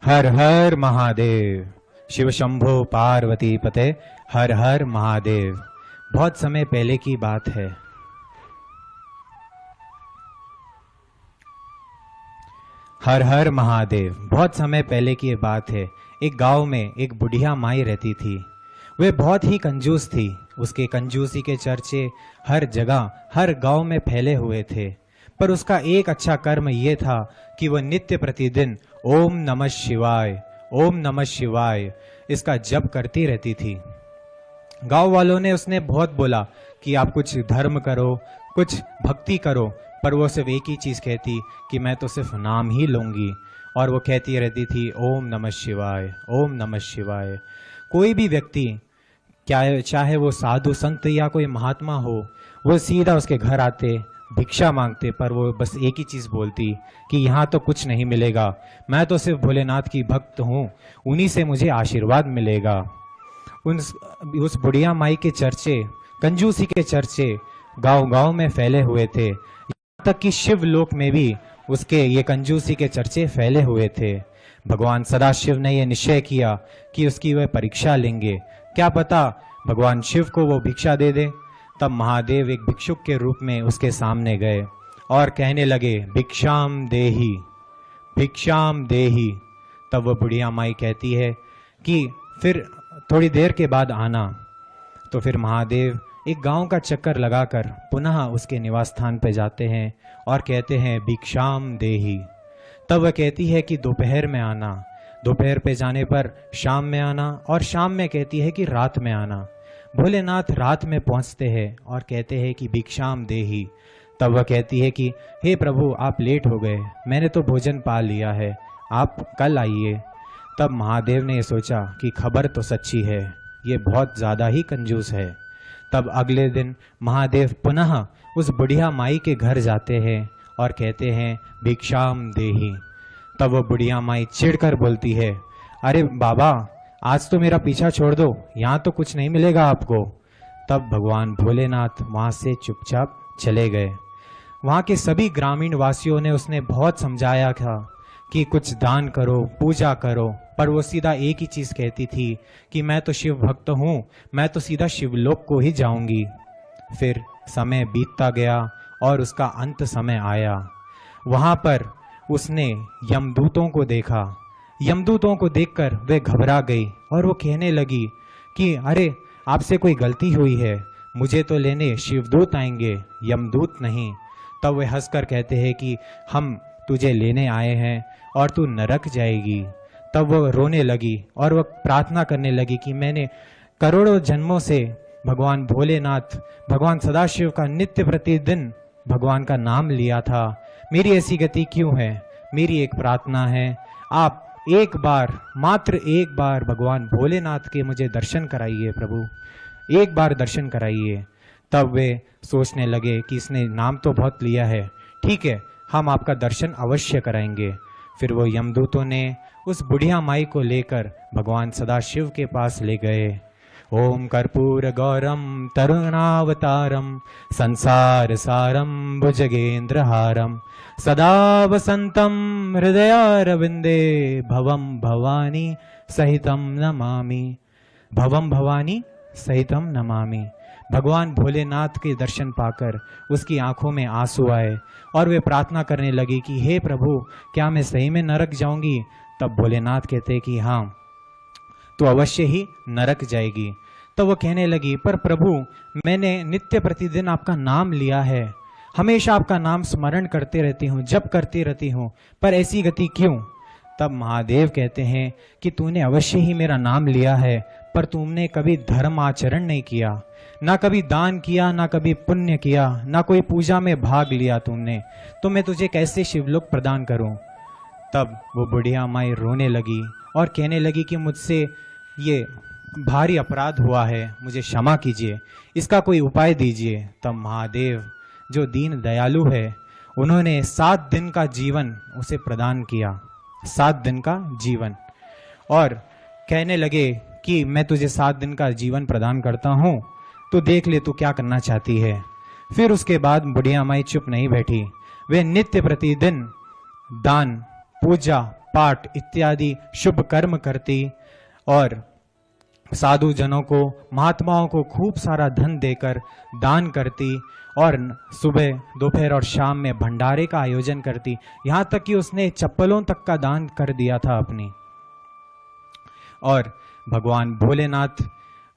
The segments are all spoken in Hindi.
हर हर महादेव। शिव शंभो पार्वती पते। हर हर महादेव। बहुत समय पहले की बात है। हर हर महादेव। बहुत समय पहले की बात है। एक गांव में एक बुढ़िया माई रहती थी। वे बहुत ही कंजूस थी। उसके कंजूसी के चर्चे हर जगह हर गांव में फैले हुए थे। पर उसका एक अच्छा कर्म ये था कि वह नित्य प्रतिदिन ओम नमः शिवाय, ओम नमः शिवाय इसका जप करती रहती थी। गांव वालों ने उसने बहुत बोला कि आप कुछ धर्म करो, कुछ भक्ति करो, पर वो सिर्फ एक ही चीज कहती कि मैं तो सिर्फ नाम ही लूंगी। और वो कहती रहती थी ओम नमः शिवाय, ओम नमः शिवाय। कोई भी व्यक्ति, क्या चाहे वो साधु संत या कोई महात्मा हो, वो सीधा उसके घर आते, भिक्षा मांगते, पर वो बस एक ही चीज बोलती कि यहाँ तो कुछ नहीं मिलेगा, मैं तो सिर्फ भोलेनाथ की भक्त हूँ, उन्हीं से मुझे आशीर्वाद मिलेगा। उस बुढ़िया माई के चर्चे, कंजूसी के चर्चे गांव गांव में फैले हुए थे। यहाँ तक कि शिवलोक में भी उसके ये कंजूसी के चर्चे फैले हुए थे। भगवान सदाशिव ने यह निश्चय किया कि उसकी वह परीक्षा लेंगे। क्या पता भगवान शिव को वो भिक्षा दे दे। तब महादेव एक भिक्षुक के रूप में उसके सामने गए और कहने लगे भिक्षाम देही, भिक्षाम देही। तब वह बुढ़िया माई कहती है कि फिर थोड़ी देर के बाद आना। तो फिर महादेव एक गांव का चक्कर लगाकर पुनः उसके निवास स्थान पर जाते हैं और कहते हैं भिक्षाम देही। तब वह कहती है कि दोपहर में आना, दोपहर पे जाने पर शाम में आना, और शाम में कहती है कि रात में आना। भोलेनाथ रात में पहुंचते हैं और कहते हैं कि भिक्षाम देही। तब वह कहती है कि हे प्रभु, आप लेट हो गए, मैंने तो भोजन पा लिया है, आप कल आइए। तब महादेव ने सोचा कि खबर तो सच्ची है, ये बहुत ज़्यादा ही कंजूस है। तब अगले दिन महादेव पुनः उस बुढ़िया माई के घर जाते हैं और कहते हैं भिक्षाम देही। तब वो बुढ़िया माई चिढ़कर बोलती है, अरे बाबा, आज तो मेरा पीछा छोड़ दो, यहाँ तो कुछ नहीं मिलेगा आपको। तब भगवान भोलेनाथ वहाँ से चुपचाप चले गए। वहाँ के सभी ग्रामीण वासियों ने उसने बहुत समझाया था कि कुछ दान करो, पूजा करो, पर वो सीधा एक ही चीज़ कहती थी कि मैं तो शिव भक्त हूँ, मैं तो सीधा शिवलोक को ही जाऊँगी। फिर समय बीतता गया और उसका अंत समय आया। वहाँ पर उसने यमदूतों को देखा। यमदूतों को देखकर वे घबरा गई और वो कहने लगी कि अरे, आपसे कोई गलती हुई है, मुझे तो लेने शिवदूत आएंगे, यमदूत नहीं। तब वे हंसकर कहते हैं कि हम तुझे लेने आए हैं और तू नरक जाएगी। तब वो रोने लगी और वह प्रार्थना करने लगी कि मैंने करोड़ों जन्मों से भगवान भोलेनाथ, भगवान सदाशिव का नित्य प्रतिदिन भगवान का नाम लिया था, मेरी ऐसी गति क्यों है। मेरी एक प्रार्थना है, आप एक बार, मात्र एक बार भगवान भोलेनाथ के मुझे दर्शन कराइए प्रभु, एक बार दर्शन कराइए। तब वे सोचने लगे कि इसने नाम तो बहुत लिया है, ठीक है, हम आपका दर्शन अवश्य कराएंगे। फिर वो यमदूतों ने उस बुढ़िया माई को लेकर भगवान सदाशिव के पास ले गए। ओम कर्पूर गौरम तरुणावतारम संसार सारम भुजगेंद्रहारम सदा वसंतम हृदयारविंदे भवम भवानी सहितम नमामि, भवम भवानी सहितम नमामि। भगवान भोलेनाथ के दर्शन पाकर उसकी आंखों में आंसू आए और वे प्रार्थना करने लगी कि हे प्रभु, क्या मैं सही में नरक जाऊंगी। तब भोलेनाथ कहते कि हाँ, तो अवश्य ही नरक जाएगी। तो वो कहने लगी, पर प्रभु, मैंने नित्य प्रतिदिन आपका नाम लिया है, हमेशा आपका नाम स्मरण करते रहती हूँ, जप करती रहती हूँ, पर ऐसी गति क्यों। तब महादेव कहते हैं कि तूने अवश्य ही मेरा नाम लिया है, पर तुमने कभी धर्म आचरण नहीं किया, ना कभी दान किया, ना कभी पुण्य किया, ना कोई पूजा में भाग लिया तुमने, तो मैं तुझे कैसे शिवलोक प्रदान करूं। तब वो बुढ़िया माई रोने लगी और कहने लगी कि मुझसे ये भारी अपराध हुआ है, मुझे क्षमा कीजिए, इसका कोई उपाय दीजिए। तब महादेव जो दीन दयालु है, उन्होंने 7 दिन का जीवन उसे प्रदान किया, 7 दिन का जीवन, और कहने लगे कि मैं तुझे 7 दिन का जीवन प्रदान करता हूँ, तो देख ले तू क्या करना चाहती है। फिर उसके बाद बुढ़िया माई चुप नहीं बैठी, वे नित्य प्रतिदिन दान, पूजा, पाठ इत्यादि शुभ कर्म करती और साधु जनों को, महात्माओं को खूब सारा धन देकर दान करती और सुबह, दोपहर और शाम में भंडारे का आयोजन करती। यहाँ तक कि उसने चप्पलों तक का दान कर दिया था अपनी। और भगवान भोलेनाथ,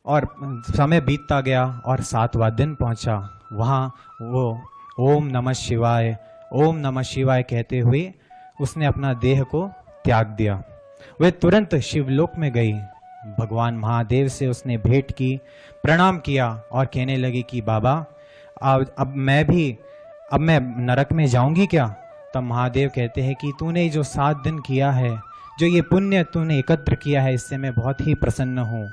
और समय बीतता गया और 7वां दिन पहुंचा। वहाँ वो ओम नमः शिवाय, ओम नमः शिवाय कहते हुए उसने अपना देह को त्याग दिया। वह तुरंत शिवलोक में गई। भगवान महादेव से उसने भेंट की, प्रणाम किया और कहने लगी कि बाबा अब मैं नरक में जाऊंगी क्या? तब महादेव कहते हैं कि तूने जो 7 दिन किया है, जो ये पुण्य तूने एकत्र किया है, इससे मैं बहुत ही प्रसन्न हूँ।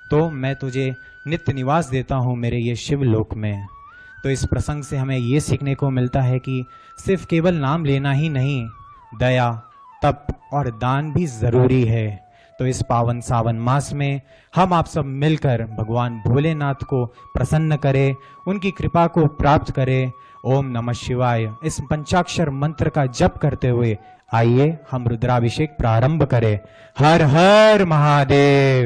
तो मैं तुझे नित्य निवास देता हूँ मेरे ये शिवलोक में। तो इस प्रसंग से हमें ये सीखने को मिलता है कि सिर्फ केवल नाम लेना ही नहीं, दया, तप और दान भी जरूरी है। तो इस पावन सावन मास में हम आप सब मिलकर भगवान भोलेनाथ को प्रसन्न करें, उनकी कृपा को प्राप्त करें। ओम नमः शिवाय इस पंचाक्षर मंत्र का जप करते हुए आइए हम रुद्राभिषेक प्रारंभ करें। हर हर महादेव।